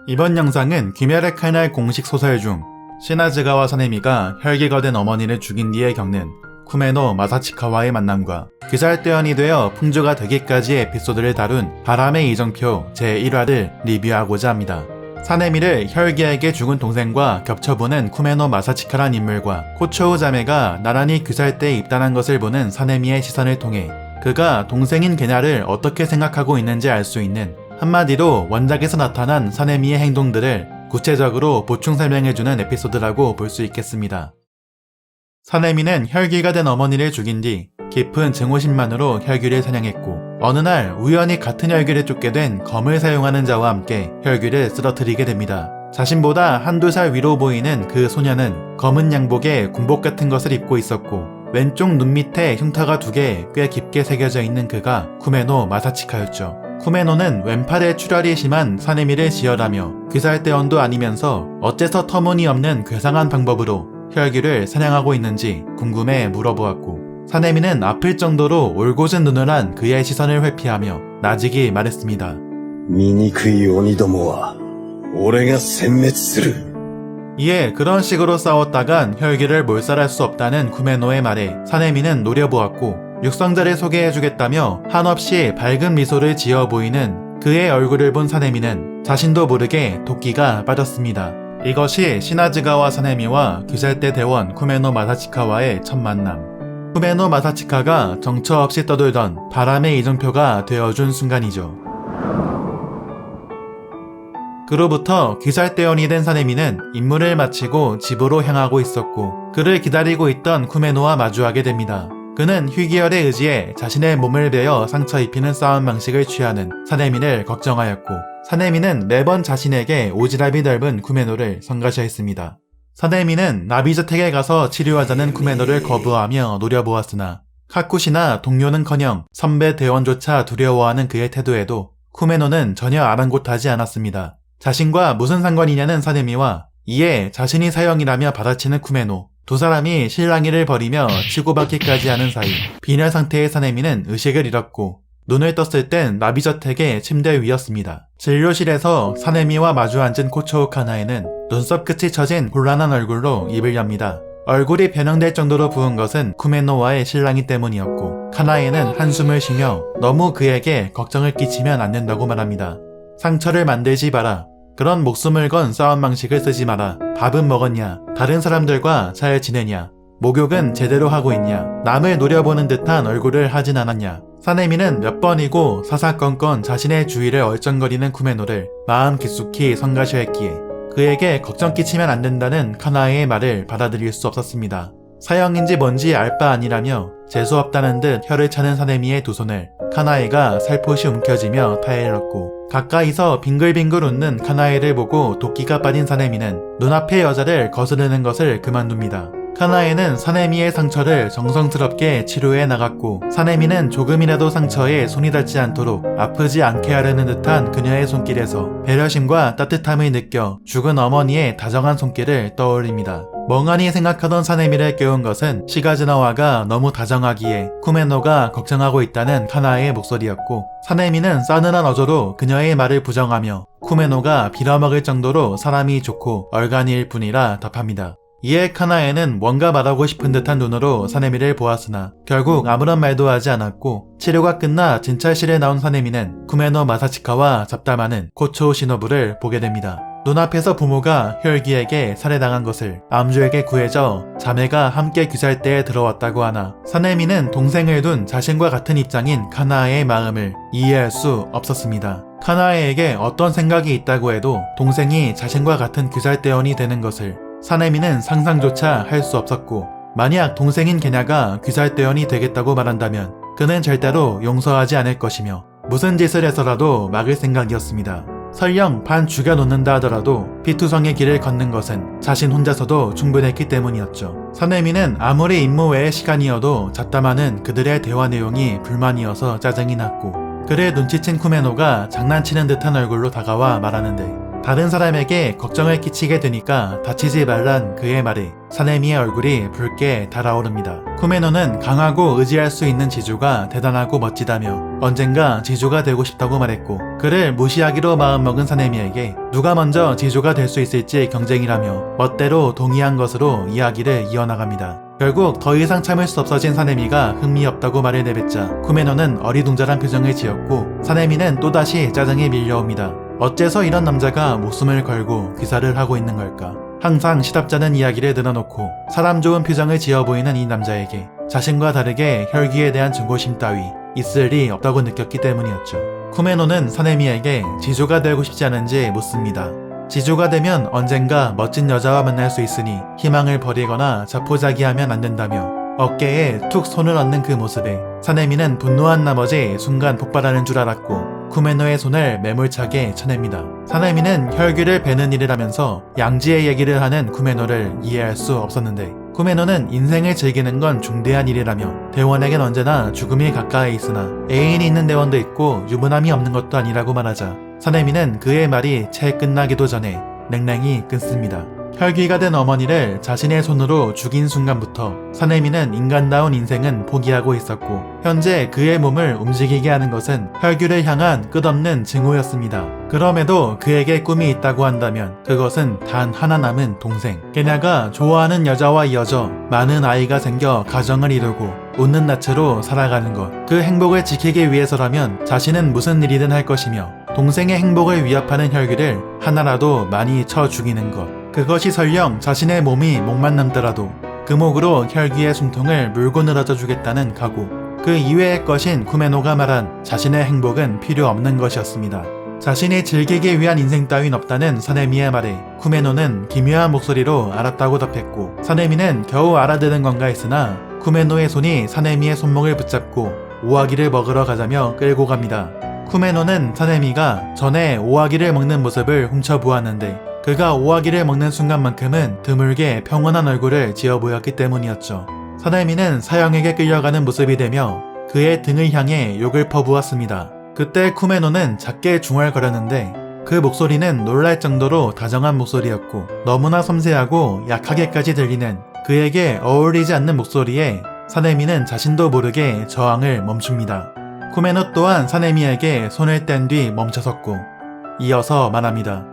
이번 영상은 귀멸의 칼날 공식 소설 중 시나즈가와 사네미가 혈기가 된 어머니를 죽인 뒤에 겪는 쿠메노 마사치카와의 만남과 귀살대원이 되어 풍주가 되기까지의 에피소드를 다룬 바람의 이정표 제1화를 리뷰하고자 합니다. 사네미를 혈기에게 죽은 동생과 겹쳐보는 쿠메노 마사치카란 인물과 코초우 자매가 나란히 귀살대에 입단한 것을 보는 사네미의 시선을 통해 그가 동생인 게냐를 어떻게 생각하고 있는지 알 수 있는, 한마디로 원작에서 나타난 사네미의 행동들을 구체적으로 보충 설명해주는 에피소드라고 볼 수 있겠습니다. 사네미는 혈귀가 된 어머니를 죽인 뒤 깊은 증오심만으로 혈귀를 사냥했고, 어느 날 우연히 같은 혈귀를 쫓게 된 검을 사용하는 자와 함께 혈귀를 쓰러뜨리게 됩니다. 자신보다 한두 살 위로 보이는 그 소녀는 검은 양복에 군복 같은 것을 입고 있었고, 왼쪽 눈 밑에 흉터가 2개 꽤 깊게 새겨져 있는 그가 쿠메노 마사치카였죠. 쿠메노는 왼팔에 출혈이 심한 사네미를 지혈하며 귀살대원도 아니면서 어째서 터무니없는 괴상한 방법으로 혈귀를 사냥하고 있는지 궁금해 물어보았고, 사네미는 아플 정도로 올곧은 눈을 한 그의 시선을 회피하며 나직이 말했습니다. 醜い鬼どもは俺が殲滅する. 이에 그런 식으로 싸웠다간 혈귀를 몰살할 수 없다는 쿠메노의 말에 사네미는 노려보았고, 육성자를 소개해주겠다며 한없이 밝은 미소를 지어 보이는 그의 얼굴을 본 사네미는 자신도 모르게 도끼가 빠졌습니다. 이것이 시나즈가와 사네미와 귀살대 대원 쿠메노 마사치카와의 첫 만남. 쿠메노 마사치카가 정처 없이 떠돌던 바람의 이정표가 되어준 순간이죠. 그로부터 귀살대원이 된 사네미는 임무를 마치고 집으로 향하고 있었고, 그를 기다리고 있던 쿠메노와 마주하게 됩니다. 그는 휘기열에 의지해 자신의 몸을 베어 상처 입히는 싸움 방식을 취하는 사네미를 걱정하였고, 사네미는 매번 자신에게 오지랖이 넓은 쿠메노를 성가셔했습니다. 사네미는 나비저택에 가서 치료하자는 쿠메노를 거부하며 노려보았으나 카쿠시나 동료는커녕 선배 대원조차 두려워하는 그의 태도에도 쿠메노는 전혀 아랑곳하지 않았습니다. 자신과 무슨 상관이냐는 사네미와 이에 자신이 사형이라며 받아치는 쿠메노, 두 사람이 실랑이를 벌이며 치고받기까지 하는 사이 빈혈 상태의 사네미는 의식을 잃었고, 눈을 떴을 땐 나비저택의 침대 위였습니다. 진료실에서 사네미와 마주 앉은 코초우 카나에는 눈썹 끝이 처진 곤란한 얼굴로 입을 엽니다. 얼굴이 변형될 정도로 부은 것은 쿠메노와의 실랑이 때문이었고, 카나에는 한숨을 쉬며 너무 그에게 걱정을 끼치면 안 된다고 말합니다. 상처를 만들지 마라. 그런 목숨을 건 싸움 방식을 쓰지 마라. 밥은 먹었냐? 다른 사람들과 잘 지내냐? 목욕은 제대로 하고 있냐? 남을 노려보는 듯한 얼굴을 하진 않았냐? 사네미는 몇 번이고 사사건건 자신의 주위를 얼쩡거리는 쿠메노를 마음 깊숙이 성가셔했기에 그에게 걱정 끼치면 안 된다는 카나에의 말을 받아들일 수 없었습니다. 사형인지 뭔지 알 바 아니라며 재수없다는 듯 혀를 차는 사네미의 두 손을 카나에가 살포시 움켜쥐며 타일렀고, 가까이서 빙글빙글 웃는 카나에를 보고 도끼가 빠진 사네미는 눈앞의 여자를 거스르는 것을 그만둡니다. 카나에는 사네미의 상처를 정성스럽게 치료해 나갔고, 사네미는 조금이라도 상처에 손이 닿지 않도록 아프지 않게 하려는 듯한 그녀의 손길에서 배려심과 따뜻함을 느껴 죽은 어머니의 다정한 손길을 떠올립니다. 멍하니 생각하던 사네미를 깨운 것은 시가즈나와가 너무 다정하기에 쿠메노가 걱정하고 있다는 카나의 목소리였고, 사네미는 싸늘한 어조로 그녀의 말을 부정하며 쿠메노가 빌어먹을 정도로 사람이 좋고 얼간이일 뿐이라 답합니다. 이에 카나에는 뭔가 말하고 싶은 듯한 눈으로 사네미를 보았으나 결국 아무런 말도 하지 않았고, 치료가 끝나 진찰실에 나온 사네미는 쿠메노 마사치카와 잡담하는 코초우 시노부를 보게 됩니다. 눈앞에서 부모가 혈귀에게 살해당한 것을 암주에게 구해져 자매가 함께 귀살대에 들어왔다고 하나, 사네미는 동생을 둔 자신과 같은 입장인 카나에의 마음을 이해할 수 없었습니다. 카나에에게 어떤 생각이 있다고 해도 동생이 자신과 같은 귀살대원이 되는 것을 사네미는 상상조차 할 수 없었고, 만약 동생인 게냐가 귀살대원이 되겠다고 말한다면 그는 절대로 용서하지 않을 것이며 무슨 짓을 해서라도 막을 생각이었습니다. 설령 반 죽여놓는다 하더라도 피투성의 길을 걷는 것은 자신 혼자서도 충분했기 때문이었죠. 사네미는 아무리 임무 외의 시간이어도 잡담하는 그들의 대화 내용이 불만이어서 짜증이 났고, 그를 눈치챈 쿠메노가 장난치는 듯한 얼굴로 다가와 말하는데 다른 사람에게 걱정을 끼치게 되니까 다치지 말란 그의 말에 사네미의 얼굴이 붉게 달아오릅니다. 쿠메노는 강하고 의지할 수 있는 지주가 대단하고 멋지다며 언젠가 지주가 되고 싶다고 말했고, 그를 무시하기로 마음먹은 사네미에게 누가 먼저 지주가 될 수 있을지 경쟁이라며 멋대로 동의한 것으로 이야기를 이어나갑니다. 결국 더 이상 참을 수 없어진 사네미가 흥미없다고 말을 내뱉자 쿠메노는 어리둥절한 표정을 지었고, 사네미는 또다시 짜증이 밀려옵니다. 어째서 이런 남자가 목숨을 걸고 귀사를 하고 있는 걸까? 항상 시답잖은 이야기를 늘어놓고 사람 좋은 표정을 지어 보이는 이 남자에게 자신과 다르게 혈기에 대한 증오심 따위 있을 리 없다고 느꼈기 때문이었죠. 쿠메노는 사네미에게 지주가 되고 싶지 않은지 묻습니다. 지주가 되면 언젠가 멋진 여자와 만날 수 있으니 희망을 버리거나 자포자기하면 안 된다며 어깨에 툭 손을 얹는 그 모습에 사네미는 분노한 나머지 순간 폭발하는 줄 알았고 쿠메노의 손을 매몰차게 쳐냅니다. 사네미는 혈기를 베는 일을 하면서 양지의 얘기를 하는 쿠메노를 이해할 수 없었는데, 쿠메노는 인생을 즐기는 건 중대한 일이라며 대원에겐 언제나 죽음이 가까이 있으나 애인이 있는 대원도 있고 유부남이 없는 것도 아니라고 말하자 사네미는 그의 말이 채 끝나기도 전에 냉랭히 끊습니다. 혈기가 된 어머니를 자신의 손으로 죽인 순간부터 사네미는 인간다운 인생은 포기하고 있었고, 현재 그의 몸을 움직이게 하는 것은 혈기를 향한 끝없는 증오였습니다. 그럼에도 그에게 꿈이 있다고 한다면 그것은 단 하나 남은 동생, 걔냐가 좋아하는 여자와 이어져 많은 아이가 생겨 가정을 이루고 웃는 낯으로 살아가는 것, 그 행복을 지키기 위해서라면 자신은 무슨 일이든 할 것이며 동생의 행복을 위협하는 혈기를 하나라도 많이 쳐 죽이는 것, 그것이 설령 자신의 몸이 목만 남더라도 그 목으로 혈기의 숨통을 물고 늘어져 주겠다는 각오, 그 이외의 것인 쿠메노가 말한 자신의 행복은 필요 없는 것이었습니다. 자신이 즐기기 위한 인생 따윈 없다는 사네미의 말에 쿠메노는 기묘한 목소리로 알았다고 답했고, 사네미는 겨우 알아듣는 건가 했으나 쿠메노의 손이 사네미의 손목을 붙잡고 오아기를 먹으러 가자며 끌고 갑니다. 쿠메노는 사네미가 전에 오아기를 먹는 모습을 훔쳐보았는데 그가 오아기를 먹는 순간만큼은 드물게 평온한 얼굴을 지어 보였기 때문이었죠. 사네미는 사형에게 끌려가는 모습이 되며 그의 등을 향해 욕을 퍼부었습니다. 그때 쿠메노는 작게 중얼거렸는데 그 목소리는 놀랄 정도로 다정한 목소리였고, 너무나 섬세하고 약하게까지 들리는 그에게 어울리지 않는 목소리에 사네미는 자신도 모르게 저항을 멈춥니다. 쿠메노 또한 사네미에게 손을 뗀 뒤 멈춰섰고 이어서 말합니다.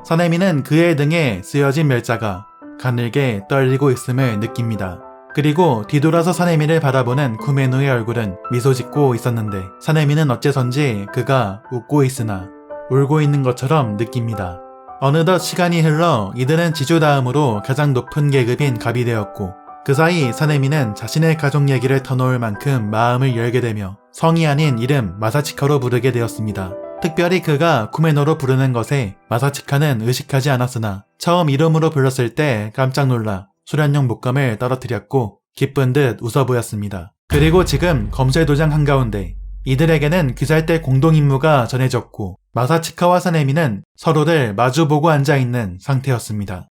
사네미는 그의 등에 쓰여진 멸자가 가늘게 떨리고 있음을 느낍니다. 그리고 뒤돌아서 사네미를 바라보는 쿠메노의 얼굴은 미소 짓고 있었는데 사네미는 어째선지 그가 웃고 있으나 울고 있는 것처럼 느낍니다. 어느덧 시간이 흘러 이들은 지주 다음으로 가장 높은 계급인 갑이 되었고, 그 사이 사네미는 자신의 가족 얘기를 터놓을 만큼 마음을 열게 되며 성이 아닌 이름 마사치카로 부르게 되었습니다. 특별히 그가 쿠메노로 부르는 것에 마사치카는 의식하지 않았으나 처음 이름으로 불렀을 때 깜짝 놀라 수련용 목감을 떨어뜨렸고 기쁜 듯 웃어 보였습니다. 그리고 지금 검술 도장 한가운데 이들에게는 귀살대 공동 임무가 전해졌고 마사치카와 사네미는 서로를 마주보고 앉아있는 상태였습니다.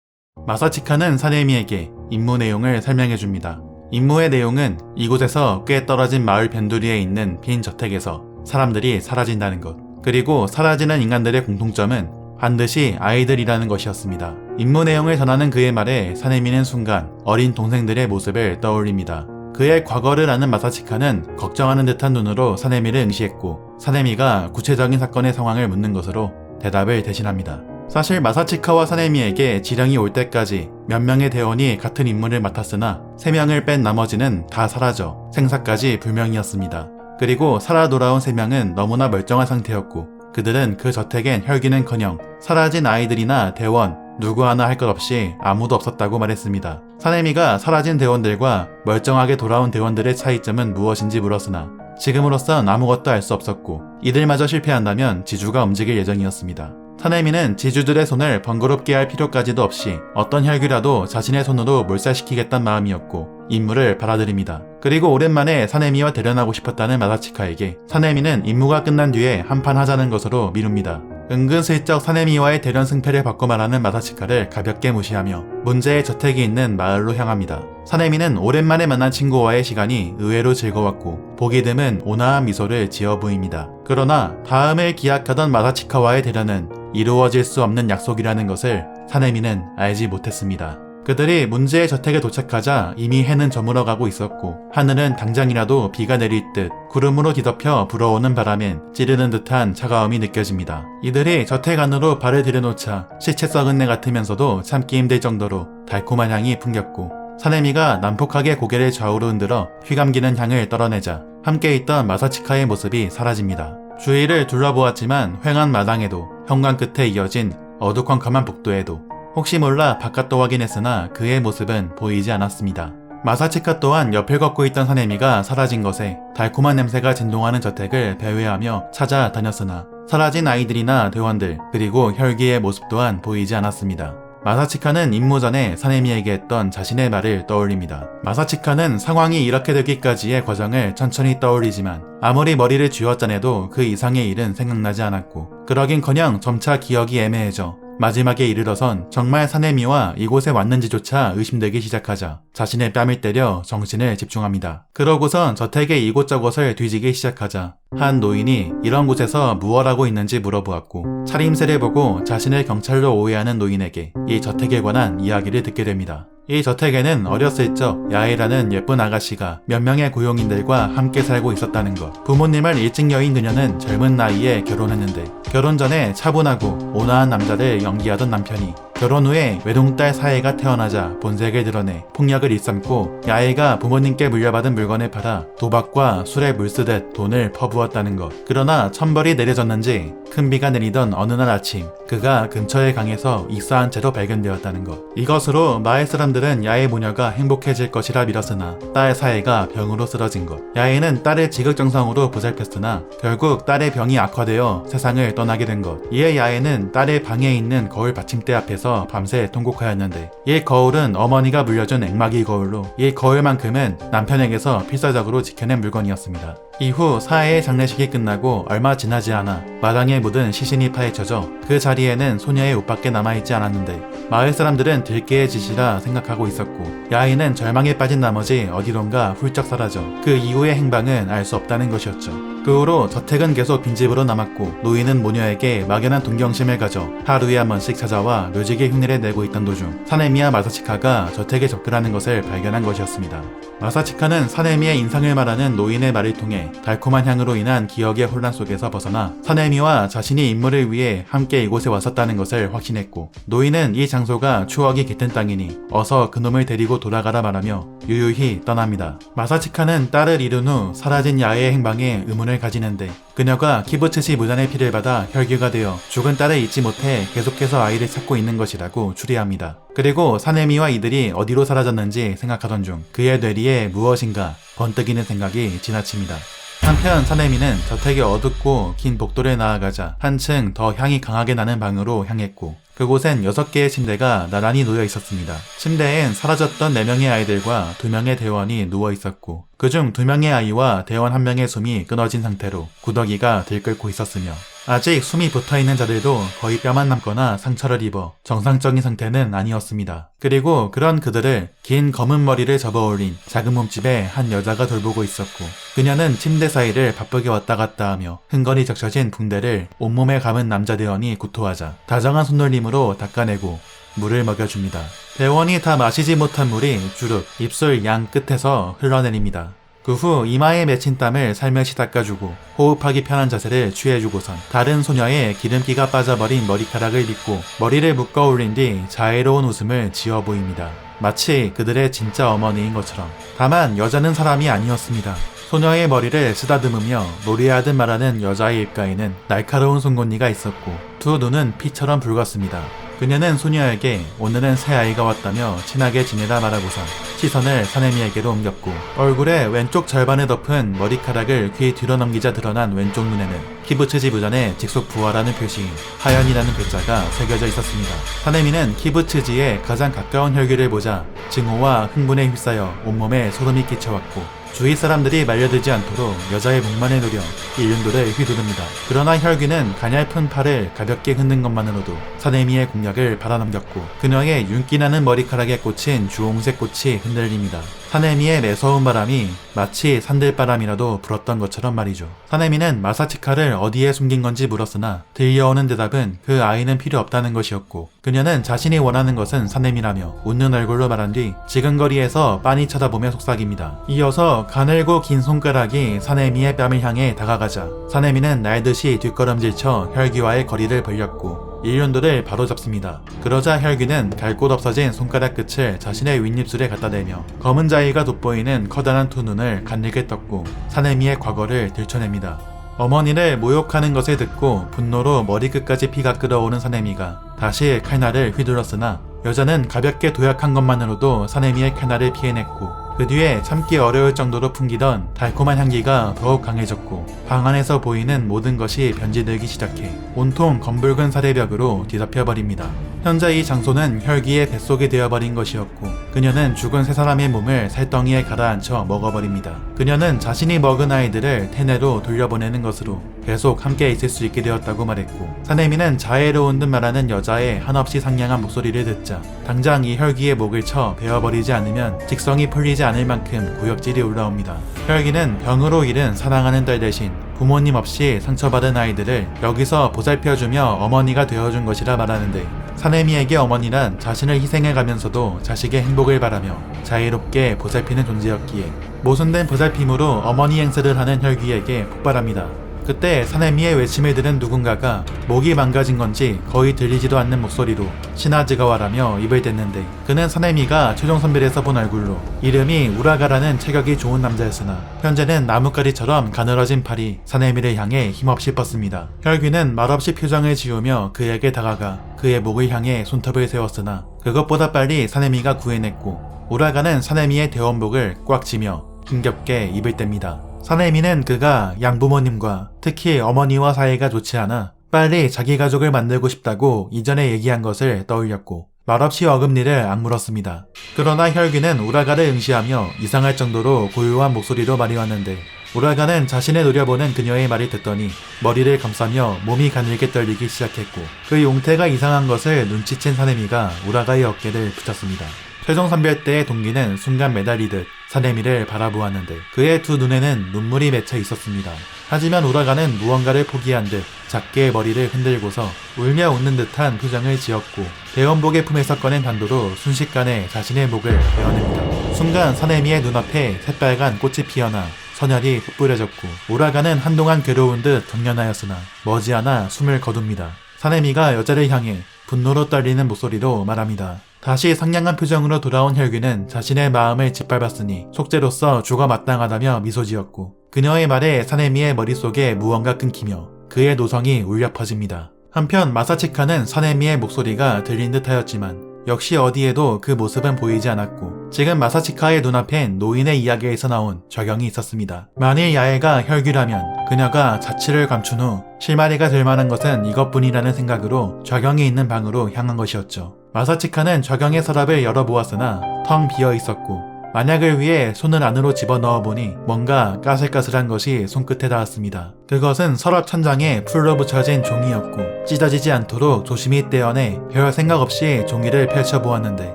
마사치카는 사네미에게 임무 내용을 설명해줍니다. 임무의 내용은 이곳에서 꽤 떨어진 마을 변두리에 있는 빈 저택에서 사람들이 사라진다는 것, 그리고 사라지는 인간들의 공통점은 반드시 아이들이라는 것이었습니다. 임무 내용을 전하는 그의 말에 사네미는 순간 어린 동생들의 모습을 떠올립니다. 그의 과거를 아는 마사치카는 걱정하는 듯한 눈으로 사네미를 응시했고, 사네미가 구체적인 사건의 상황을 묻는 것으로 대답을 대신합니다. 사실 마사치카와 사네미에게 지령이 올 때까지 몇 명의 대원이 같은 임무를 맡았으나 3명을 뺀 나머지는 다 사라져 생사까지 불명이었습니다. 그리고 살아 돌아온 3명은 너무나 멀쩡한 상태였고 그들은 그 저택엔 혈기는커녕 사라진 아이들이나 대원 누구 하나 할 것 없이 아무도 없었다고 말했습니다. 사네미가 사라진 대원들과 멀쩡하게 돌아온 대원들의 차이점은 무엇인지 물었으나 지금으로선 아무것도 알 수 없었고 이들마저 실패한다면 지주가 움직일 예정이었습니다. 사네미는 지주들의 손을 번거롭게 할 필요까지도 없이 어떤 혈기라도 자신의 손으로 몰살시키겠다는 마음이었고 임무를 받아들입니다. 그리고 오랜만에 사네미와 대련하고 싶었다는 마사치카에게 사네미는 임무가 끝난 뒤에 한판 하자는 것으로 미룹니다. 은근슬쩍 사네미와의 대련 승패를 바꿔 말하는 마사치카를 가볍게 무시하며 문제의 저택이 있는 마을로 향합니다. 사네미는 오랜만에 만난 친구와의 시간이 의외로 즐거웠고 보기 드문 온화한 미소를 지어 보입니다. 그러나 다음을 기약하던 마사치카와의 대련은 이루어질 수 없는 약속이라는 것을 사내미는 알지 못했습니다. 그들이 문제의 저택에 도착하자 이미 해는 저물어가고 있었고 하늘은 당장이라도 비가 내릴 듯 구름으로 뒤덮여 불어오는 바람엔 찌르는 듯한 차가움이 느껴집니다. 이들이 저택 안으로 발을 들여놓자 시체 썩은 내 같으면서도 참기 힘들 정도로 달콤한 향이 풍겼고 사내미가 난폭하게 고개를 좌우로 흔들어 휘감기는 향을 떨어내자 함께 있던 마사치카의 모습이 사라집니다. 주위를 둘러보았지만 휑한 마당에도 현관 끝에 이어진 어두컴컴한 복도에도 혹시 몰라 바깥도 확인했으나 그의 모습은 보이지 않았습니다. 마사치카 또한 옆을 걷고 있던 사내미가 사라진 것에 달콤한 냄새가 진동하는 저택을 배회하며 찾아다녔으나 사라진 아이들이나 대원들 그리고 혈기의 모습 또한 보이지 않았습니다. 마사치카는 임무 전에 사내미에게 했던 자신의 말을 떠올립니다. 마사치카는 상황이 이렇게 되기까지의 과정을 천천히 떠올리지만 아무리 머리를 쥐어짜내도 그 이상의 일은 생각나지 않았고 그러긴커녕 점차 기억이 애매해져 마지막에 이르러선 정말 사내미와 이곳에 왔는지조차 의심되기 시작하자 자신의 뺨을 때려 정신을 집중합니다. 그러고선 저택의 이곳저곳을 뒤지기 시작하자 한 노인이 이런 곳에서 무엇 하고 있는지 물어보았고 차림새를 보고 자신을 경찰로 오해하는 노인에게 이 저택에 관한 이야기를 듣게 됩니다. 이 저택에는 어렸을 적 야에라는 예쁜 아가씨가 몇 명의 고용인들과 함께 살고 있었다는 것. 부모님을 일찍 여인 그녀는 젊은 나이에 결혼했는데 결혼 전에 차분하고 온화한 남자를 연기하던 남편이 결혼 후에 외동딸 사애가 태어나자 본색을 드러내 폭력을 일삼고 야애가 부모님께 물려받은 물건을 팔아 도박과 술에 물쓰듯 돈을 퍼부었다는 것. 그러나 천벌이 내려졌는지 큰 비가 내리던 어느 날 아침 그가 근처의 강에서 익사한 채로 발견되었다는 것. 이것으로 마을 사람들은 야애 모녀가 행복해질 것이라 믿었으나 딸 사애가 병으로 쓰러진 것. 야애는 딸을 지극정성으로 보살폈으나 결국 딸의 병이 악화되어 세상을 떠나게 된 것. 이에 야애는 딸의 방에 있는 거울 받침대 앞에서 밤새 통곡하였는데 이 거울은 어머니가 물려준 앵마기 거울로 이 거울만큼은 남편에게서 필사적으로 지켜낸 물건이었습니다. 이후 사애의 장례식이 끝나고 얼마 지나지 않아 마당에 묻은 시신이 파헤쳐져 그 자리에는 소녀의 옷밖에 남아있지 않았는데 마을 사람들은 들깨의 짓이라 생각하고 있었고 야인은 절망에 빠진 나머지 어디론가 훌쩍 사라져 그 이후의 행방은 알 수 없다는 것이었죠. 그 후로 저택은 계속 빈집으로 남았고 노인은 모녀에게 막연한 동경심을 가져 하루에 한 번씩 찾아와 묘지게 흉내를 내고 있던 도중 사네미와 마사치카가 저택에 접근하는 것을 발견한 것이었습니다. 마사치카는 사네미의 인상을 말하는 노인의 말을 통해 달콤한 향으로 인한 기억의 혼란 속에서 벗어나 사네미와 자신이 임무를 위해 함께 이곳에 왔었다는 것을 확신했고 노인은 이 장소가 추억이 깃든 땅이니 어서 그놈을 데리고 돌아가라 말하며 유유히 떠납니다. 마사치카는 딸을 잃은 후 사라진 야의 행방에 의문을 가지는데 그녀가 키부츠시 무단의 피를 받아 혈기가 되어 죽은 딸을 잊지 못해 계속해서 아이를 찾고 있는 것이라고 추리합니다. 그리고 사네미와 이들이 어디로 사라졌는지 생각하던 중 그의 뇌리에 무엇인가 번뜩이는 생각이 지나칩니다. 한편 사네미는 저택의 어둡고 긴 복도를 나아가자 한층 더 향이 강하게 나는 방으로 향했고 그곳엔 6개의 침대가 나란히 놓여 있었습니다. 침대엔 사라졌던 4명의 아이들과 2명의 대원이 누워 있었고 그중 2명의 아이와 대원 1명의 숨이 끊어진 상태로 구더기가 들끓고 있었으며 아직 숨이 붙어있는 자들도 거의 뼈만 남거나 상처를 입어 정상적인 상태는 아니었습니다. 그리고 그런 그들을 긴 검은 머리를 접어올린 작은 몸집의 한 여자가 돌보고 있었고 그녀는 침대 사이를 바쁘게 왔다 갔다 하며 흥건히 적셔진 붕대를 온몸에 감은 남자 대원이 구토하자 다정한 손놀림으로 닦아내고 물을 먹여줍니다. 대원이 다 마시지 못한 물이 주룩 입술 양 끝에서 흘러내립니다. 그 후 이마에 맺힌 땀을 살며시 닦아주고 호흡하기 편한 자세를 취해주고선 다른 소녀의 기름기가 빠져버린 머리카락을 빗고 머리를 묶어 올린 뒤 자애로운 웃음을 지어 보입니다. 마치 그들의 진짜 어머니인 것처럼. 다만 여자는 사람이 아니었습니다. 소녀의 머리를 쓰다듬으며 노래하듯 말하는 여자의 입가에는 날카로운 송곳니가 있었고 두 눈은 피처럼 붉었습니다. 그녀는 소녀에게 오늘은 새 아이가 왔다며 친하게 지내다 말하고선 시선을 사네미에게로 옮겼고 얼굴의 왼쪽 절반을 덮은 머리카락을 귀 뒤로 넘기자 드러난 왼쪽 눈에는 키부츠지 무전의 직속 부하라는 표시인 하연이라는 글자가 새겨져 있었습니다. 사네미는 키부츠지에 가장 가까운 혈기를 보자 증오와 흥분에 휩싸여 온몸에 소름이 끼쳐왔고 주위 사람들이 말려들지 않도록 여자의 목만을 노려 일륜도를 휘두릅니다. 그러나 혈귀는 가냘픈 팔을 가볍게 흔든 것만으로도 사내미의 공략을 받아넘겼고 그녀의 윤기나는 머리카락에 꽂힌 주홍색 꽃이 흔들립니다. 사내미의 매서운 바람이 마치 산들바람이라도 불었던 것처럼 말이죠. 사내미는 마사치카를 어디에 숨긴 건지 물었으나 들려오는 대답은 그 아이는 필요 없다는 것이었고 그녀는 자신이 원하는 것은 사내미라며 웃는 얼굴로 말한 뒤 지근거리에서 빤히 쳐다보며 속삭입니다. 이어서 가늘고 긴 손가락이 사내미의 뺨을 향해 다가가자 사내미는 날듯이 뒷걸음질쳐 혈귀와의 거리를 벌렸고 일륜도를 바로잡습니다. 그러자 혈귀는 갈 곳 없어진 손가락 끝을 자신의 윗입술에 갖다 대며 검은 자위가 돋보이는 커다란 두 눈을 가늘게 떴고 사내미의 과거를 들춰냅니다. 어머니를 모욕하는 것을 듣고 분노로 머리끝까지 피가 끓어오는 사내미가 다시 칼날을 휘둘렀으나 여자는 가볍게 도약한 것만으로도 사내미의 칼날을 피해냈고 그 뒤에 참기 어려울 정도로 풍기던 달콤한 향기가 더욱 강해졌고 방 안에서 보이는 모든 것이 변질되기 시작해 온통 검붉은 사대벽으로 뒤덮여버립니다. 현재 이 장소는 혈귀의 뱃속이 되어버린 것이었고 그녀는 죽은 세 사람의 몸을 살덩이에 가라앉혀 먹어버립니다. 그녀는 자신이 먹은 아이들을 태내로 돌려보내는 것으로 계속 함께 있을 수 있게 되었다고 말했고 사내미는 자애로운 듯 말하는 여자의 한없이 상냥한 목소리를 듣자 당장 이 혈귀의 목을 쳐 베어버리지 않으면 직성이 풀리지 않을 만큼 구역질이 올라옵니다. 혈귀는 병으로 잃은 사랑하는 딸 대신 부모님 없이 상처받은 아이들을 여기서 보살펴주며 어머니가 되어준 것이라 말하는데 사내미에게 어머니란 자신을 희생해가면서도 자식의 행복을 바라며 자유롭게 보살피는 존재였기에 모순된 보살핌으로 어머니 행세를 하는 혈귀에게 폭발합니다. 그때 사내미의 외침을 들은 누군가가 목이 망가진 건지 거의 들리지도 않는 목소리로 시나즈가와라며 입을 댔는데 그는 사내미가 최종 선별에서 본 얼굴로 이름이 우라가라는 체격이 좋은 남자였으나 현재는 나뭇가리처럼 가늘어진 팔이 사내미를 향해 힘없이 뻗습니다. 혈귀는 말없이 표정을 지우며 그에게 다가가 그의 목을 향해 손톱을 세웠으나 그것보다 빨리 사내미가 구해냈고 우라가는 사내미의 대원복을 꽉 쥐며 힘겹게 입을 뗍니다. 사내미는 그가 양부모님과 특히 어머니와 사이가 좋지 않아 빨리 자기 가족을 만들고 싶다고 이전에 얘기한 것을 떠올렸고 말없이 어금니를 악물었습니다. 그러나 혈귀는 우라가를 응시하며 이상할 정도로 고요한 목소리로 말이 왔는데 우라가는 자신을 노려보는 그녀의 말을 듣더니 머리를 감싸며 몸이 가늘게 떨리기 시작했고 그 용태가 이상한 것을 눈치챈 사내미가 우라가의 어깨를 붙였습니다. 최종 선별 때의 동기는 순간 매달리듯 사내미를 바라보았는데 그의 두 눈에는 눈물이 맺혀 있었습니다. 하지만 우라가는 무언가를 포기한 듯 작게 머리를 흔들고서 울며 웃는 듯한 표정을 지었고 대원복의 품에서 꺼낸 단도로 순식간에 자신의 목을 베어냅니다. 순간 사내미의 눈앞에 새빨간 꽃이 피어나 선혈이 흩뿌려졌고 우라가는 한동안 괴로운 듯 경련하였으나 머지않아 숨을 거둡니다. 사내미가 여자를 향해 분노로 떨리는 목소리로 말합니다. 다시 상냥한 표정으로 돌아온 혈귀는 자신의 마음을 짓밟았으니 속죄로서 죽어 마땅하다며 미소 지었고 그녀의 말에 사내미의 머릿속에 무언가 끊기며 그의 노성이 울려 퍼집니다. 한편 마사치카는 사내미의 목소리가 들린 듯 하였지만 역시 어디에도 그 모습은 보이지 않았고 지금 마사치카의 눈앞엔 노인의 이야기에서 나온 좌경이 있었습니다. 만일 야애가 혈귀라면 그녀가 자취를 감춘 후 실마리가 될 만한 것은 이것뿐이라는 생각으로 좌경이 있는 방으로 향한 것이었죠. 마사치카는 좌경의 서랍을 열어보았으나 텅 비어 있었고 만약을 위해 손을 안으로 집어넣어 보니 뭔가 까슬까슬한 것이 손끝에 닿았습니다. 그것은 서랍 천장에 풀로 붙여진 종이였고 찢어지지 않도록 조심히 떼어내 별 생각 없이 종이를 펼쳐보았는데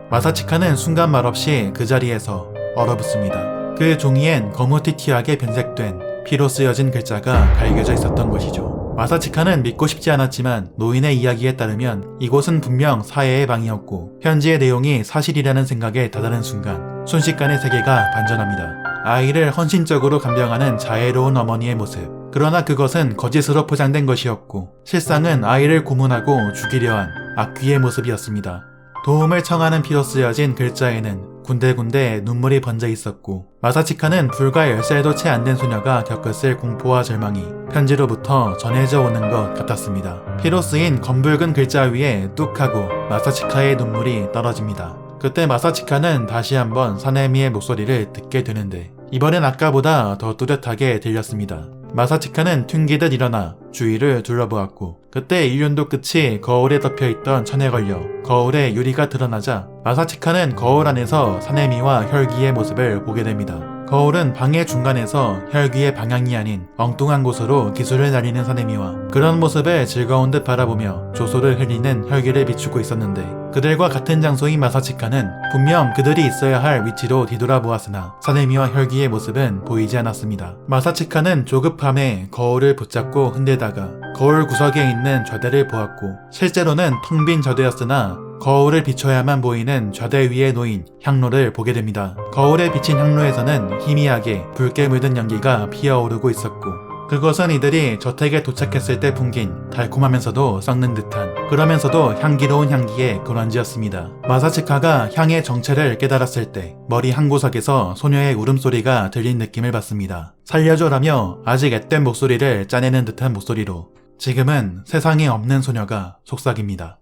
마사치카는 순간 말없이 그 자리에서 얼어붙습니다. 그 종이엔 거무튀튀하게 변색된 피로 쓰여진 글자가 갈겨져 있었던 것이죠. 마사치카는 믿고 싶지 않았지만 노인의 이야기에 따르면 이곳은 분명 사해의 방이었고 편지의 내용이 사실이라는 생각에 다다른 순간 순식간에 세계가 반전합니다. 아이를 헌신적으로 감병하는 자애로운 어머니의 모습. 그러나 그것은 거짓으로 포장된 것이었고 실상은 아이를 고문하고 죽이려 한 악귀의 모습이었습니다. 도움을 청하는 피로 쓰여진 글자에는 군데군데 눈물이 번져 있었고 마사치카는 불과 10살도 채 안 된 소녀가 겪었을 공포와 절망이 편지로부터 전해져 오는 것 같았습니다. 피로 쓰인 검붉은 글자 위에 뚝 하고 마사치카의 눈물이 떨어집니다. 그때 마사치카는 다시 한번 사내미의 목소리를 듣게 되는데 이번엔 아까보다 더 뚜렷하게 들렸습니다. 마사치카는 튕기듯 일어나 주위를 둘러보았고 그때 일륜도 끝이 거울에 덮여있던 천에 걸려 거울에 유리가 드러나자 마사치카는 거울 안에서 사내미와 혈귀의 모습을 보게 됩니다. 거울은 방의 중간에서 혈귀의 방향이 아닌 엉뚱한 곳으로 기술을 날리는 사내미와 그런 모습을 즐거운 듯 바라보며 조소를 흘리는 혈귀를 비추고 있었는데, 그들과 같은 장소인 마사치카는 분명 그들이 있어야 할 위치로 뒤돌아보았으나 사내미와 혈귀의 모습은 보이지 않았습니다. 마사치카는 조급함에 거울을 붙잡고 흔들다가 거울 구석에 있는 좌대를 보았고, 실제로는 텅 빈 좌대였으나 거울을 비춰야만 보이는 좌대 위에 놓인 향로를 보게 됩니다. 거울에 비친 향로에서는 희미하게 붉게 물든 연기가 피어오르고 있었고, 그것은 이들이 저택에 도착했을 때 풍긴 달콤하면서도 썩는 듯한, 그러면서도 향기로운 향기의 근원지였습니다. 마사치카가 향의 정체를 깨달았을 때 머리 한 구석에서 소녀의 울음소리가 들린 느낌을 받습니다. 살려줘라며 아직 앳된 목소리를 짜내는 듯한 목소리로 지금은 세상에 없는 소녀가 속삭입니다.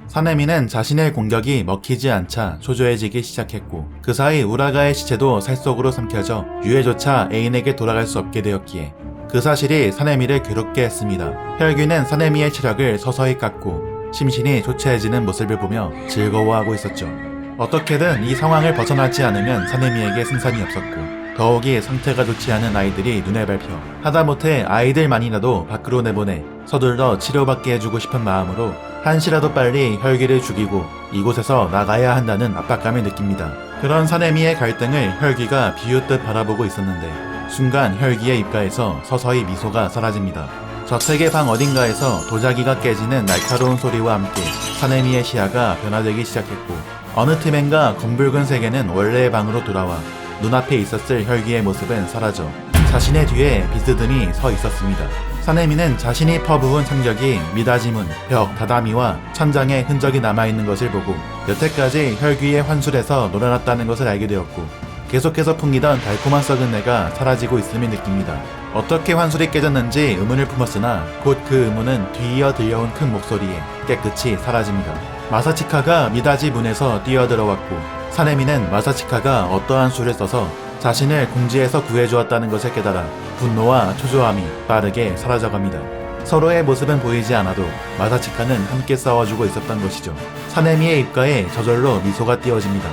사내미는 자신의 공격이 먹히지 않자 초조해지기 시작했고, 그 사이 우라가의 시체도 살 속으로 삼켜져 유해조차 애인에게 돌아갈 수 없게 되었기에 그 사실이 사내미를 괴롭게 했습니다. 혈귀는 사내미의 체력을 서서히 깎고 심신이 초췌해지는 모습을 보며 즐거워하고 있었죠. 어떻게든 이 상황을 벗어나지 않으면 사내미에게 승산이 없었고, 더욱이 상태가 좋지 않은 아이들이 눈에 밟혀 하다못해 아이들만이라도 밖으로 내보내 서둘러 치료받게 해주고 싶은 마음으로 한시라도 빨리 혈귀를 죽이고 이곳에서 나가야 한다는 압박감을 느낍니다. 그런 사내미의 갈등을 혈귀가 비웃듯 바라보고 있었는데, 순간 혈귀의 입가에서 서서히 미소가 사라집니다. 저택의 방 어딘가에서 도자기가 깨지는 날카로운 소리와 함께 사내미의 시야가 변화되기 시작했고, 어느 틈엔가 검붉은 세계는 원래의 방으로 돌아와 눈앞에 있었을 혈귀의 모습은 사라져 자신의 뒤에 비스듬히 서 있었습니다. 사내미는 자신이 퍼부은 성격이 미닫이문, 벽, 다다미와 천장에 흔적이 남아있는 것을 보고 여태까지 혈귀의 환술에서 놀아났다는 것을 알게 되었고, 계속해서 풍기던 달콤한 썩은 내가 사라지고 있음을 느낍니다. 어떻게 환술이 깨졌는지 의문을 품었으나 곧 그 의문은 뒤이어 들려온 큰 목소리에 깨끗이 사라집니다. 마사치카가 미닫이 문에서 뛰어들어왔고, 사내미는 마사치카가 어떠한 수를 써서 자신을 궁지에서 구해주었다는 것을 깨달아 분노와 초조함이 빠르게 사라져갑니다. 서로의 모습은 보이지 않아도 마사치카는 함께 싸워주고 있었던 것이죠. 사내미의 입가에 저절로 미소가 띄어집니다.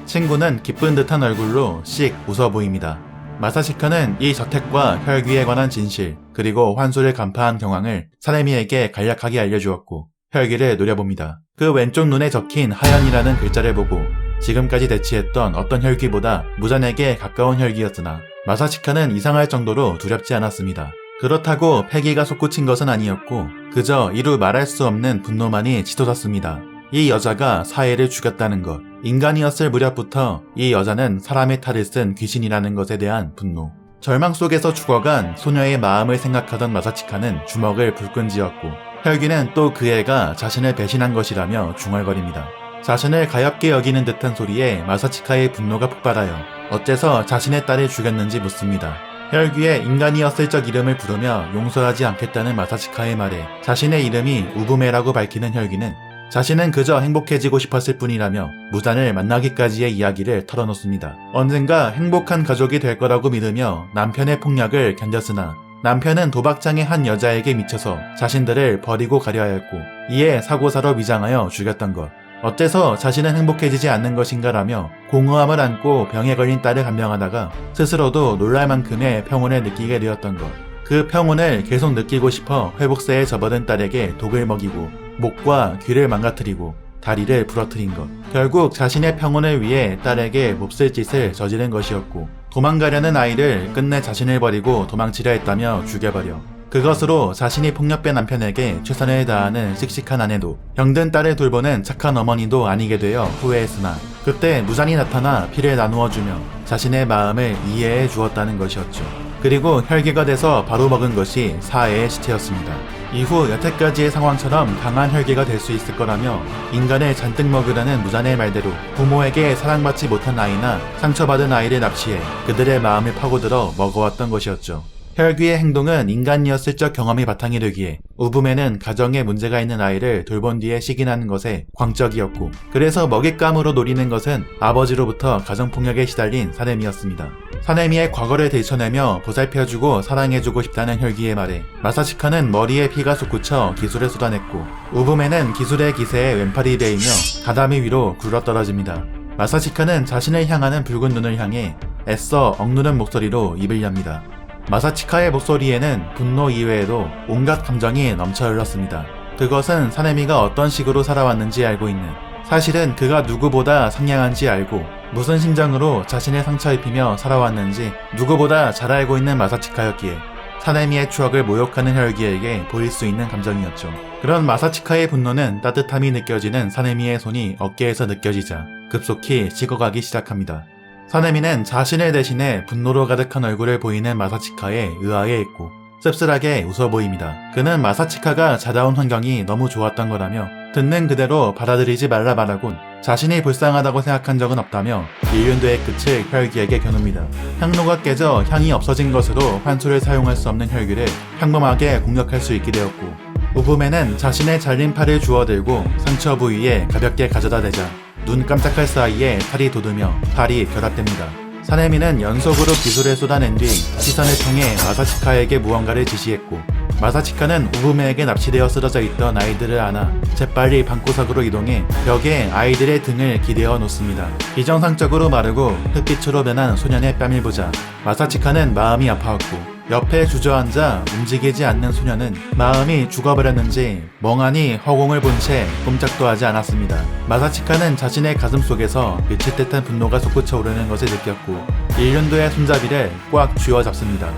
친구는 기쁜 듯한 얼굴로 씩 웃어 보입니다. 마사치카는 이 저택과 혈귀에 관한 진실, 그리고 환술을 간파한 경황을 사내미에게 간략하게 알려주었고, 혈귀를 노려봅니다. 그 왼쪽 눈에 적힌 하연이라는 글자를 보고 지금까지 대치했던 어떤 혈귀보다 무잔에게 가까운 혈귀였으나 마사치카는 이상할 정도로 두렵지 않았습니다. 그렇다고 패기가 솟구친 것은 아니었고 그저 이루 말할 수 없는 분노만이 치솟았습니다. 이 여자가 사해를 죽였다는 것, 인간이었을 무렵부터 이 여자는 사람의 탈을 쓴 귀신이라는 것에 대한 분노, 절망 속에서 죽어간 소녀의 마음을 생각하던 마사치카는 주먹을 불끈 쥐었고, 혈귀는 또 그 애가 자신을 배신한 것이라며 중얼거립니다. 자신을 가엾게 여기는 듯한 소리에 마사치카의 분노가 폭발하여 어째서 자신의 딸을 죽였는지 묻습니다. 혈귀의 인간이었을 적 이름을 부르며 용서하지 않겠다는 마사치카의 말에 자신의 이름이 우부메라고 밝히는 혈귀는 자신은 그저 행복해지고 싶었을 뿐이라며 무잔을 만나기까지의 이야기를 털어놓습니다. 언젠가 행복한 가족이 될 거라고 믿으며 남편의 폭력을 견뎠으나 남편은 도박장의 한 여자에게 미쳐서 자신들을 버리고 가려 하였고, 이에 사고사로 위장하여 죽였던 것. 어째서 자신은 행복해지지 않는 것인가라며 공허함을 안고 병에 걸린 딸을 감명하다가 스스로도 놀랄 만큼의 평온을 느끼게 되었던 것. 그 평온을 계속 느끼고 싶어 회복세에 접어든 딸에게 독을 먹이고 목과 귀를 망가뜨리고 다리를 부러뜨린 것. 결국 자신의 평온을 위해 딸에게 몹쓸 짓을 저지른 것이었고, 도망가려는 아이를 끝내 자신을 버리고 도망치려 했다며 죽여버려 그것으로 자신이 폭력배 남편에게 최선을 다하는 씩씩한 아내도 병든 딸을 돌보는 착한 어머니도 아니게 되어 후회했으나, 그때 무잔이 나타나 피를 나누어주며 자신의 마음을 이해해 주었다는 것이었죠. 그리고 혈기가 돼서 바로 먹은 것이 사해의 시체였습니다. 이후 여태까지의 상황처럼 강한 혈기가 될 수 있을 거라며 인간을 잔뜩 먹으라는 무잔의 말대로 부모에게 사랑받지 못한 아이나 상처받은 아이를 납치해 그들의 마음을 파고들어 먹어왔던 것이었죠. 혈귀의 행동은 인간이었을 적 경험이 바탕이 되기에 우부메는 가정에 문제가 있는 아이를 돌본 뒤에 시기나는 것에 광적이었고, 그래서 먹잇감으로 노리는 것은 아버지로부터 가정폭력에 시달린 사내미였습니다. 사내미의 과거를 들춰내며 보살펴주고 사랑해주고 싶다는 혈귀의 말에 마사치카는 머리에 피가 솟구쳐 기술을 쏟아냈고, 우부메는 기술의 기세에 왼팔이 베이며 가다미 위로 굴러떨어집니다. 마사치카는 자신을 향하는 붉은 눈을 향해 애써 억누른 목소리로 입을 엽니다. 마사치카의 목소리에는 분노 이외에도 온갖 감정이 넘쳐 흘렀습니다. 그것은 사네미가 어떤 식으로 살아왔는지 알고 있는, 사실은 그가 누구보다 상냥한지 알고 무슨 심정으로 자신의 상처 입히며 살아왔는지 누구보다 잘 알고 있는 마사치카였기에 사네미의 추억을 모욕하는 혈기에게 보일 수 있는 감정이었죠. 그런 마사치카의 분노는 따뜻함이 느껴지는 사네미의 손이 어깨에서 느껴지자 급속히 식어가기 시작합니다. 사네미는 자신을 대신해 분노로 가득한 얼굴을 보이는 마사치카에 의아해했고 씁쓸하게 웃어 보입니다. 그는 마사치카가 자라온 환경이 너무 좋았던 거라며 듣는 그대로 받아들이지 말라 말하곤 자신이 불쌍하다고 생각한 적은 없다며 일륜도의 끝을 혈기에게 겨눕니다. 향로가 깨져 향이 없어진 것으로 환수를 사용할 수 없는 혈기를 평범하게 공격할 수 있게 되었고, 우부메는 자신의 잘린 팔을 주워들고 상처 부위에 가볍게 가져다 대자 눈 깜짝할 사이에 팔이 돋으며 팔이 결합됩니다. 사네미는 연속으로 기술을 쏟아낸 뒤 시선을 통해 마사치카에게 무언가를 지시했고, 마사치카는 우부메에게 납치되어 쓰러져 있던 아이들을 안아 재빨리 방구석으로 이동해 벽에 아이들의 등을 기대어 놓습니다. 비정상적으로 마르고 흑빛으로 변한 소년의 뺨을 보자 마사치카는 마음이 아파왔고, 옆에 주저앉아 움직이지 않는 소년은 마음이 죽어버렸는지 멍하니 허공을 본 채 꼼짝도 하지 않았습니다. 마사치카는 자신의 가슴 속에서 미칠 듯한 분노가 솟구쳐 오르는 것을 느꼈고 일륜도의 손잡이를 꽉 쥐어잡습니다.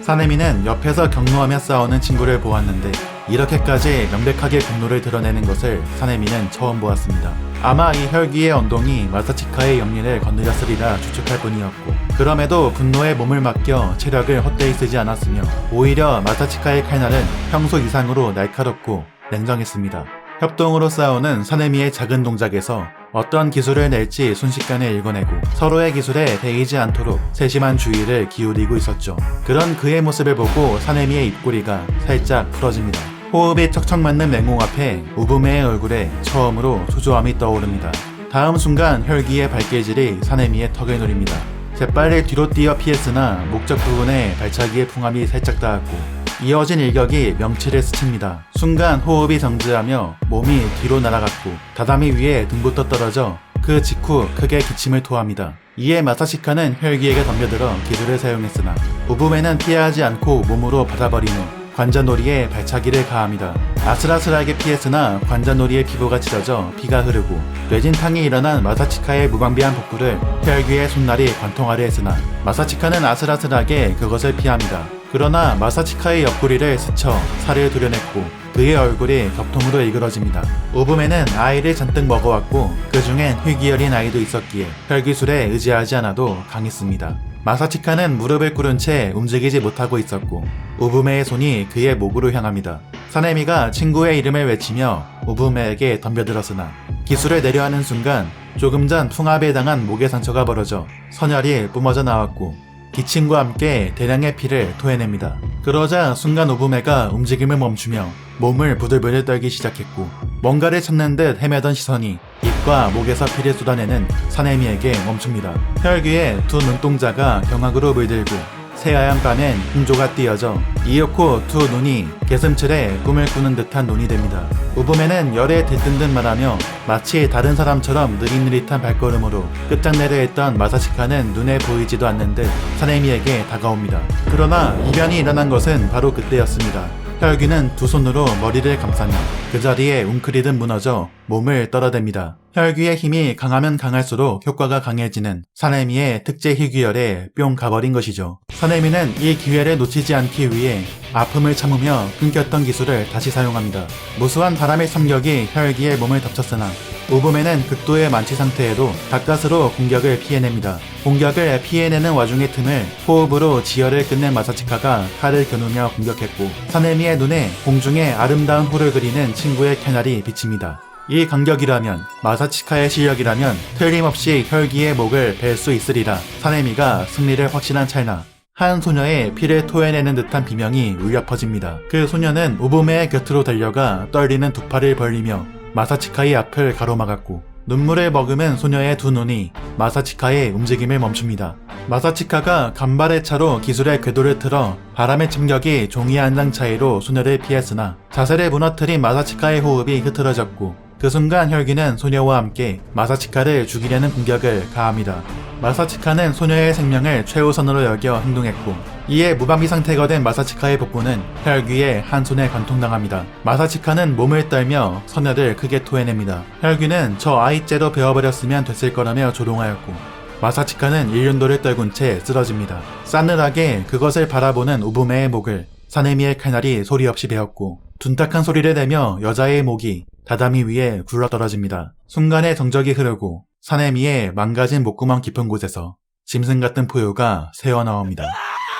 사네미는 옆에서 경노하며 싸우는 친구를 보았는데 이렇게까지 명백하게 분노를 드러내는 것을 사네미는 처음 보았습니다. 아마 이 혈기의 언동이 마사치카의 영리를 건드렸으리라 추측할 뿐이었고, 그럼에도 분노에 몸을 맡겨 체력을 헛되이 쓰지 않았으며 오히려 마사치카의 칼날은 평소 이상으로 날카롭고 냉정했습니다. 협동으로 싸우는 사네미의 작은 동작에서 어떤 기술을 낼지 순식간에 읽어내고 서로의 기술에 베이지 않도록 세심한 주의를 기울이고 있었죠. 그런 그의 모습을 보고 사네미의 입꼬리가 살짝 풀어집니다. 호흡이 척척 맞는 맹공 앞에 우부메의 얼굴에 처음으로 초조함이 떠오릅니다. 다음 순간 혈기의 발길질이 사네미의 턱을 노립니다. 재빨리 뒤로 뛰어 피했으나 목적 부분에 발차기의 풍함이 살짝 닿았고 이어진 일격이 명치를 스칩니다. 순간 호흡이 정지하며 몸이 뒤로 날아갔고 다다미 위에 등부터 떨어져 그 직후 크게 기침을 토합니다. 이에 마사치카는 혈기에게 덤벼들어 기술을 사용했으나 우부메는 피하지 않고 몸으로 받아버린 후 관자놀이에 발차기를 가합니다. 아슬아슬하게 피했으나 관자놀이의 피부가 찢어져 피가 흐르고 뇌진탕이 일어난 마사치카의 무방비한 복부를 혈기의 손날이 관통하려 했으나 마사치카는 아슬아슬하게 그것을 피합니다. 그러나 마사치카의 옆구리를 스쳐 살을 도려냈고 그의 얼굴이 격통으로 일그러집니다. 우부메는 아이를 잔뜩 먹어왔고 그 중엔 희귀 어린 아이도 있었기에 혈기술에 의지하지 않아도 강했습니다. 마사치카는 무릎을 꿇은 채 움직이지 못하고 있었고 우부메의 손이 그의 목으로 향합니다. 사네미가 친구의 이름을 외치며 우부메에게 덤벼들었으나 기술을 내려하는 순간 조금 전 풍압에 당한 목의 상처가 벌어져 선혈이 뿜어져 나왔고 기침과 함께 대량의 피를 토해냅니다. 그러자 순간 우부메가 움직임을 멈추며 몸을 부들부들 떨기 시작했고 뭔가를 찾는 듯 헤매던 시선이 입과 목에서 피를 쏟아내는 사네미에게 멈춥니다. 혈귀에 두 눈동자가 경악으로 물들고 새하얀 뺨엔 홍조가 띄어져 이윽고 두 눈이 개슴츠레 꿈을 꾸는 듯한 눈이 됩니다. 우부메는 열에 들뜬 듯 말하며 마치 다른 사람처럼 느릿느릿한 발걸음으로 끝장내려 했던 마사치카는 눈에 보이지도 않는 듯 사네미에게 다가옵니다. 그러나 이변이 일어난 것은 바로 그때였습니다. 혈귀는 두 손으로 머리를 감싸며 그 자리에 웅크리듯 무너져 몸을 떨어댑니다. 혈귀의 힘이 강하면 강할수록 효과가 강해지는 사네미의 특제 희귀열에 뿅 가버린 것이죠. 사네미는 이 기회를 놓치지 않기 위해 아픔을 참으며 끊겼던 기술을 다시 사용합니다. 무수한 바람의 삼격이 혈귀의 몸을 덮쳤으나 우부메는 극도의 만취 상태에도 가까스로 공격을 피해냅니다. 공격을 피해내는 와중의 틈을 호흡으로 지혈을 끝낸 마사치카가 칼을 겨누며 공격했고 사네미의 눈에 공중에 아름다운 호를 그리는 친구의 캐날이 비칩니다. 이 간격이라면 마사치카의 실력이라면 틀림없이 혈기의 목을 벨 수 있으리라. 사네미가 승리를 확신한 찰나 한 소녀의 피를 토해내는 듯한 비명이 울려 퍼집니다. 그 소녀는 우부메의 곁으로 달려가 떨리는 두 팔을 벌리며 마사치카의 앞을 가로막았고 눈물을 머금은 소녀의 두 눈이 마사치카의 움직임을 멈춥니다. 마사치카가 간발의 차로 기술의 궤도를 틀어 바람의 침격이 종이 한 장 차이로 소녀를 피했으나 자세를 무너뜨린 마사치카의 호흡이 흐트러졌고 그 순간 혈귀는 소녀와 함께 마사치카를 죽이려는 공격을 가합니다. 마사치카는 소녀의 생명을 최우선으로 여겨 행동했고, 이에 무방비 상태가 된 마사치카의 복부는 혈귀의 한 손에 관통당합니다. 마사치카는 몸을 떨며 선혈을 크게 토해냅니다. 혈귀는 저 아이째로 베어버렸으면 됐을 거라며 조롱하였고, 마사치카는 일륜도를 떨군 채 쓰러집니다. 싸늘하게 그것을 바라보는 우부메의 목을 사네미의 칼날이 소리 없이 베었고, 둔탁한 소리를 내며 여자의 목이 다다미 위에 굴러떨어집니다. 순간에 정적이 흐르고 사네미의 망가진 목구멍 깊은 곳에서 짐승 같은 포효가 새어나옵니다.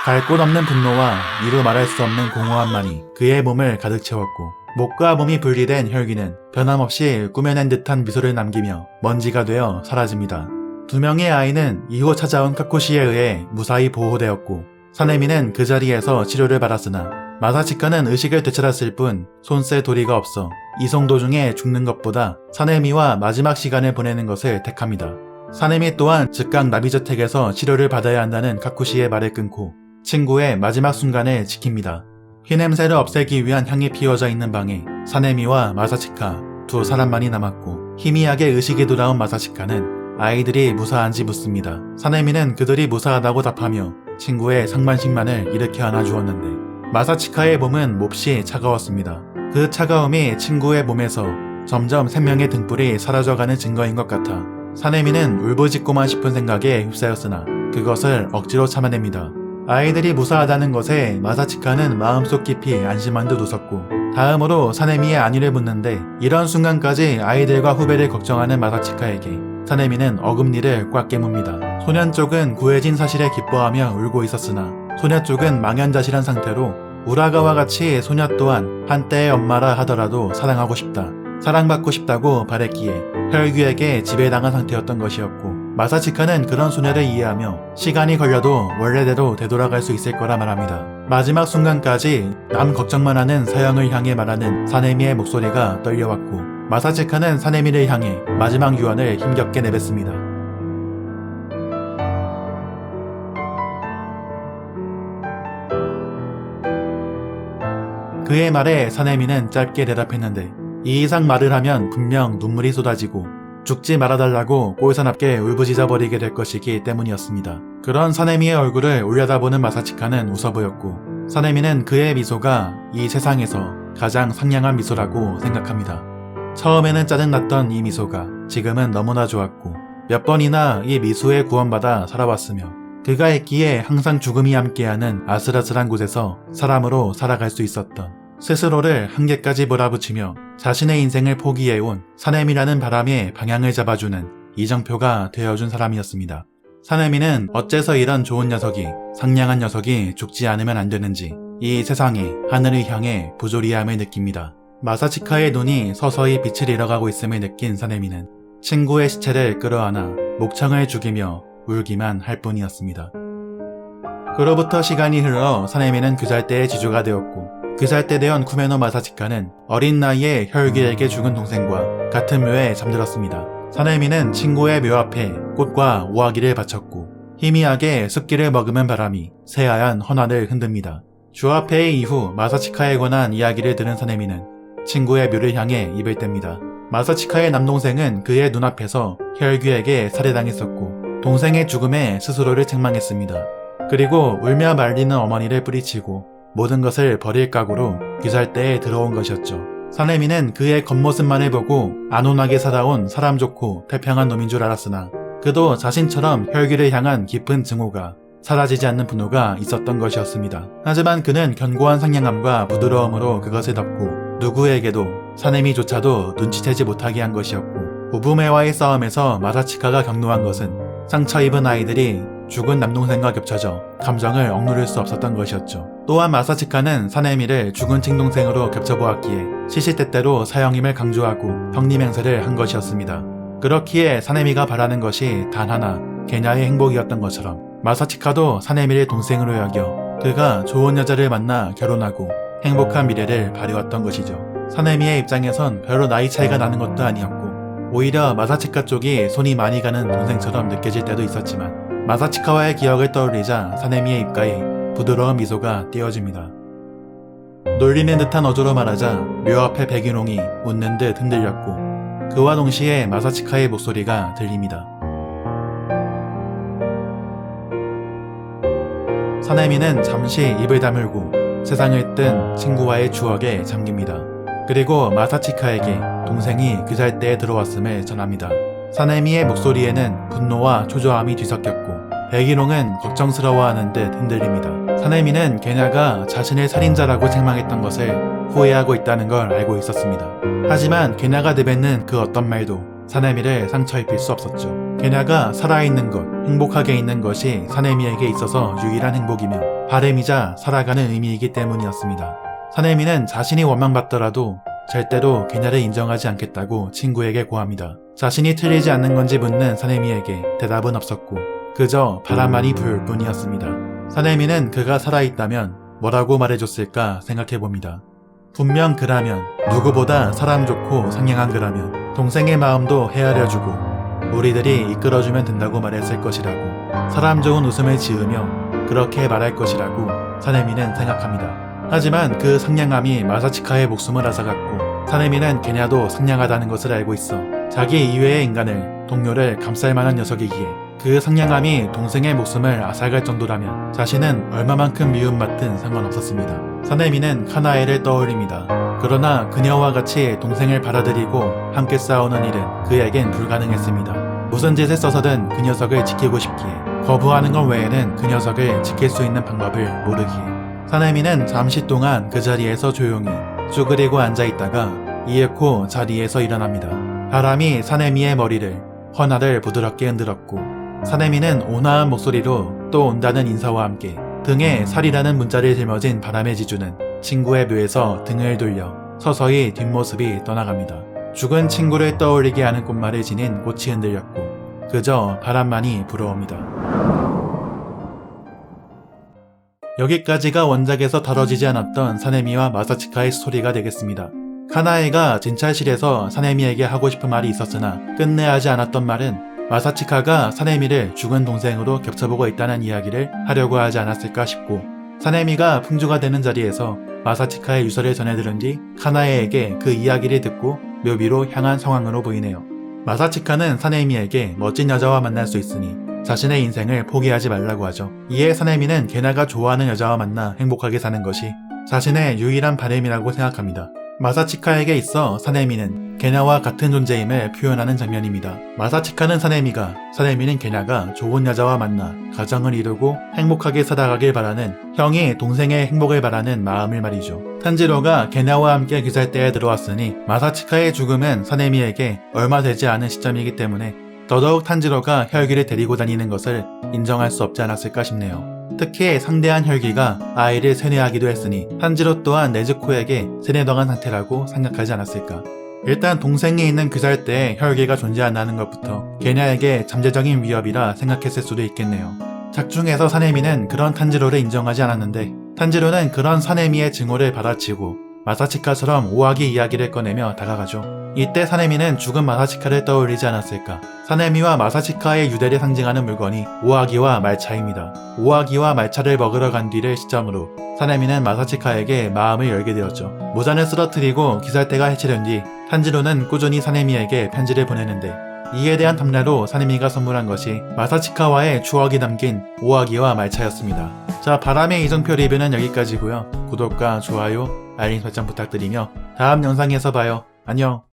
갈 곳 없는 분노와 이루 말할 수 없는 공허함만이 그의 몸을 가득 채웠고, 목과 몸이 분리된 혈귀는 변함없이 꾸며낸 듯한 미소를 남기며 먼지가 되어 사라집니다. 두 명의 아이는 이후 찾아온 카쿠시에 의해 무사히 보호되었고, 사네미는 그 자리에서 치료를 받았으나 마사치카는 의식을 되찾았을 뿐 손쓸 도리가 없어 이송 도중에 죽는 것보다 사네미와 마지막 시간을 보내는 것을 택합니다. 사네미 또한 즉각 나비저택에서 치료를 받아야 한다는 카쿠시의 말을 끊고 친구의 마지막 순간을 지킵니다. 피냄새를 없애기 위한 향이 피워져 있는 방에 사네미와 마사치카 두 사람만이 남았고, 희미하게 의식이 돌아온 마사치카는 아이들이 무사한지 묻습니다. 사네미는 그들이 무사하다고 답하며 친구의 상반신만을 일으켜 안아주었는데, 마사치카의 몸은 몹시 차가웠습니다. 그 차가움이 친구의 몸에서 점점 생명의 등불이 사라져가는 증거인 것 같아 사네미는 울부짖고만 싶은 생각에 휩싸였으나 그것을 억지로 참아냅니다. 아이들이 무사하다는 것에 마사치카는 마음속 깊이 안심한 듯 웃었고, 다음으로 사네미의 안위를 묻는데, 이런 순간까지 아이들과 후배를 걱정하는 마사치카에게 사네미는 어금니를 꽉 깨뭅니다. 소년 쪽은 구해진 사실에 기뻐하며 울고 있었으나 소녀 쪽은 망연자실한 상태로 우라가와 같이 소녀 또한 한때의 엄마라 하더라도 사랑하고 싶다, 사랑받고 싶다고 바랬기에 혈귀에게 지배당한 상태였던 것이었고, 마사치카는 그런 소녀를 이해하며 시간이 걸려도 원래대로 되돌아갈 수 있을 거라 말합니다. 마지막 순간까지 남 걱정만 하는 서영을 향해 말하는 사네미의 목소리가 떨려왔고, 마사치카는 사네미를 향해 마지막 유언을 힘겹게 내뱉습니다. 그의 말에 사네미는 짧게 대답했는데, 이 이상 말을 하면 분명 눈물이 쏟아지고 죽지 말아달라고 꼴사납게 울부짖어버리게 될 것이기 때문이었습니다. 그런 사네미의 얼굴을 올려다보는 마사치카는 웃어 보였고, 사네미는 그의 미소가 이 세상에서 가장 상냥한 미소라고 생각합니다. 처음에는 짜증났던 이 미소가 지금은 너무나 좋았고, 몇 번이나 이 미소에 구원받아 살아왔으며 그가 있기에 항상 죽음이 함께하는 아슬아슬한 곳에서 사람으로 살아갈 수 있었던, 스스로를 한계까지 몰아붙이며 자신의 인생을 포기해온 사네미라는 바람의 방향을 잡아주는 이정표가 되어준 사람이었습니다. 사네미는 어째서 이런 좋은 녀석이, 상냥한 녀석이 죽지 않으면 안 되는지 이 세상에 하늘을 향해 부조리함을 느낍니다. 마사치카의 눈이 서서히 빛을 잃어가고 있음을 느낀 사네미는 친구의 시체를 끌어안아 목청을 죽이며 울기만 할 뿐이었습니다. 그로부터 시간이 흘러 사네미는 규살대의 지주가 되었고, 규살대 대원 쿠메노 마사치카는 어린 나이에 혈귀에게 죽은 동생과 같은 묘에 잠들었습니다. 사네미는 친구의 묘 앞에 꽃과 오아기를 바쳤고, 희미하게 습기를 머금은 바람이 새하얀 헌화를 흔듭니다. 주화폐의 이후 마사치카에 관한 이야기를 들은 사네미는 친구의 묘를 향해 입을 뗍니다. 마사치카의 남동생은 그의 눈앞에서 혈귀에게 살해당했었고, 동생의 죽음에 스스로를 책망했습니다. 그리고 울며 말리는 어머니를 뿌리치고 모든 것을 버릴 각오로 규살대에 들어온 것이었죠. 사네미는 그의 겉모습만을 보고 안온하게 살아온 사람 좋고 태평한 놈인 줄 알았으나, 그도 자신처럼 혈귀를 향한 깊은 증오가, 사라지지 않는 분노가 있었던 것이었습니다. 하지만 그는 견고한 상냥함과 부드러움으로 그것을 덮고 누구에게도, 사네미조차도 눈치채지 못하게 한 것이었고, 우부메와의 싸움에서 마사치카가 경노한 것은 상처 입은 아이들이 죽은 남동생과 겹쳐져 감정을 억누를 수 없었던 것이었죠. 또한 마사치카는 사네미를 죽은 친동생으로 겹쳐보았기에 시시때때로 사형임을 강조하고 형님 행세를 한 것이었습니다. 그렇기에 사네미가 바라는 것이 단 하나, 개냐의 행복이었던 것처럼 마사치카도 사네미를 동생으로 여겨 그가 좋은 여자를 만나 결혼하고 행복한 미래를 바래왔던 것이죠. 사네미의 입장에선 별로 나이 차이가 나는 것도 아니었고, 오히려 마사치카 쪽이 손이 많이 가는 동생처럼 느껴질 때도 있었지만, 마사치카와의 기억을 떠올리자 사네미의 입가에 부드러운 미소가 띄어집니다. 놀리는 듯한 어조로 말하자 묘 앞의 백인홍이 웃는 듯 흔들렸고, 그와 동시에 마사치카의 목소리가 들립니다. 사내미는 잠시 입을 다물고 세상을 뜬 친구와의 추억에 잠깁니다. 그리고 마사치카에게 동생이 귀살대에 들어왔음을 전합니다. 사내미의 목소리에는 분노와 초조함이 뒤섞였고 백일홍은 걱정스러워하는 듯 흔들립니다. 사내미는 게냐가 자신을 살인자라고 책망했던 것을 후회하고 있다는 걸 알고 있었습니다. 하지만 게냐가 내뱉는 그 어떤 말도 사내미를 상처 입힐 수 없었죠. 게냐가 살아있는 것, 행복하게 있는 것이 사내미에게 있어서 유일한 행복이며 바램이자 살아가는 의미이기 때문이었습니다. 사내미는 자신이 원망받더라도 절대로 게냐를 인정하지 않겠다고 친구에게 고합니다. 자신이 틀리지 않는 건지 묻는 사내미에게 대답은 없었고 그저 바람만이 불 뿐이었습니다. 사내미는 그가 살아있다면 뭐라고 말해줬을까 생각해봅니다. 분명 그라면, 누구보다 사람 좋고 상냥한 그라면 동생의 마음도 헤아려주고 우리들이 이끌어주면 된다고 말했을 것이라고, 사람 좋은 웃음을 지으며 그렇게 말할 것이라고 사내미는 생각합니다. 하지만 그 상냥함이 마사치카의 목숨을 앗아갔고 사내미는 게냐도 상냥하다는 것을 알고 있어 자기 이외의 인간을, 동료를 감쌀 만한 녀석이기에 그 상냥함이 동생의 목숨을 앗아갈 정도라면 자신은 얼마만큼 미움받든 상관없었습니다. 사내미는 카나에를 떠올립니다. 그러나 그녀와 같이 동생을 받아들이고 함께 싸우는 일은 그에겐 불가능했습니다. 무슨 짓을 써서든 그 녀석을 지키고 싶기에, 거부하는 것 외에는 그 녀석을 지킬 수 있는 방법을 모르기에 사내미는 잠시 동안 그 자리에서 조용히 쭈그리고 앉아있다가 이에코 자리에서 일어납니다. 바람이 사내미의 머리를, 허나를 부드럽게 흔들었고 사내미는 온화한 목소리로 또 온다는 인사와 함께 등에 살이라는 문자를 짊어진 바람의 지주는 친구의 묘에서 등을 돌려 서서히 뒷모습이 떠나갑니다. 죽은 친구를 떠올리게 하는 꽃말을 지닌 꽃이 흔들렸고 그저 바람만이 불어옵니다. 여기까지가 원작에서 다뤄지지 않았던 사내미와 마사치카의 스토리가 되겠습니다. 카나에가 진찰실에서 사내미에게 하고 싶은 말이 있었으나 끝내 하지 않았던 말은 마사치카가 사내미를 죽은 동생으로 겹쳐보고 있다는 이야기를 하려고 하지 않았을까 싶고, 사내미가 풍주가 되는 자리에서 마사치카의 유서를 전해들은 뒤 카나에에게 그 이야기를 듣고 묘비로 향한 상황으로 보이네요. 마사치카는 사내미에게 멋진 여자와 만날 수 있으니 자신의 인생을 포기하지 말라고 하죠. 이에 사내미는 게냐가 좋아하는 여자와 만나 행복하게 사는 것이 자신의 유일한 바람이라고 생각합니다. 마사치카에게 있어 사내미는 게냐와 같은 존재임을 표현하는 장면입니다. 마사치카는 사내미가, 사내미는 게냐가 좋은 여자와 만나 가정을 이루고 행복하게 살아가길 바라는, 형이 동생의 행복을 바라는 마음을 말이죠. 탄지로가 게냐와 함께 귀살대에 들어왔으니 마사치카의 죽음은 사내미에게 얼마 되지 않은 시점이기 때문에 더더욱 탄지로가 혈기를 데리고 다니는 것을 인정할 수 없지 않았을까 싶네요. 특히 상대한 혈기가 아이를 세뇌하기도 했으니 탄지로 또한 네즈코에게 세뇌당한 상태라고 생각하지 않았을까. 일단 동생이 있는 귀살대에 혈기가 존재한다는 것부터 게냐에게 잠재적인 위협이라 생각했을 수도 있겠네요. 작중에서 사내미는 그런 탄지로를 인정하지 않았는데 탄지로는 그런 사내미의 증오를 받아치고 마사치카처럼 오하기 이야기를 꺼내며 다가가죠. 이때 사내미는 죽은 마사치카를 떠올리지 않았을까. 사내미와 마사치카의 유대를 상징하는 물건이 오하기와 말차입니다. 오하기와 말차를 먹으러 간 뒤를 시점으로 사내미는 마사치카에게 마음을 열게 되었죠. 모자를 쓰러뜨리고 귀살대가 해체된 뒤 탄지로는 꾸준히 사내미에게 편지를 보내는데 이에 대한 답례로 사내미가 선물한 것이 마사치카와의 추억이 담긴 오하기와 말차였습니다. 자, 바람의 이정표 리뷰는 여기까지고요. 구독과 좋아요, 알림 설정 부탁드리며 다음 영상에서 봐요. 안녕.